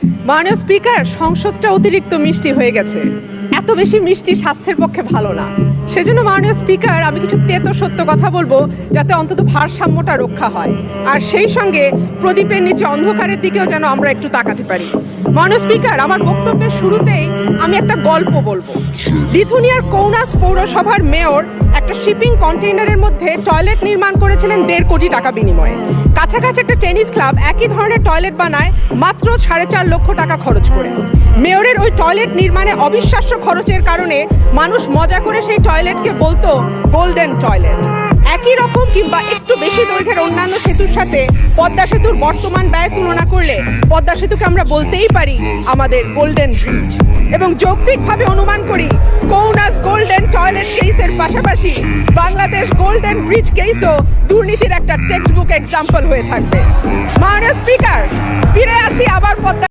মাননীয় স্পিকার, সংসদটা অতিরিক্ত মিষ্টি হয়ে গেছে। এত বেশি মিষ্টি স্বাস্থ্যের পক্ষে ভালো না। সেজন্য মাননীয় স্পিকার, আমি কিছু তেতো সত্য কথা বলবো যাতে অন্তত ভারসাম্যটা রক্ষা হয়, আর সেই সঙ্গে প্রদীপের নিচে অন্ধকারের দিকেও যেন আমরা একটু তাকাতে পারি। মাননীয় স্পিকার, আমার বক্তব্যের শুরুতেই আমি একটা গল্প বলবো। লিথুনিয়ার কৌনাস পৌরসভার মেয়র একটা শিপিং কন্টেইনারের মধ্যে টয়লেট নির্মাণ করেছিলেন 1.5 কোটি টাকা বিনিময়ে। কাছাকাছি একটা টেনিস ক্লাব একই ধরনের টয়লেট বানায় মাত্র 4.5 লক্ষ টাকা খরচ করে। মেয়রের ওই টয়লেট নির্মাণে অবিশ্বাস্য খরচের কারণে মানুষ মজা করে সেই টয়লেটকে বলতো গোল্ডেন টয়লেট। একই রকম কিংবা একটু বেশি দৈর্ঘ্যের অন্যান্য সেতুর সাথে পদ্মা সেতুর বর্তমান ব্যয় তুলনা করলে পদ্মা সেতুকে আমরা বলতেই পারি আমাদের গোল্ডেন ব্রিজ। এবং যৌক্তিকভাবে অনুমান করি কৌনাস গোল্ডেন টয়লেট কেসের পাশাপাশি বাংলাদেশ গোল্ডেন ব্রিজ কেসও দুর্নীতির একটা টেক্সট বুক এক্সাম্পল হয়ে থাকবে। মাননীয় স্পিকার, ফিরে আসি আবার পদ্মা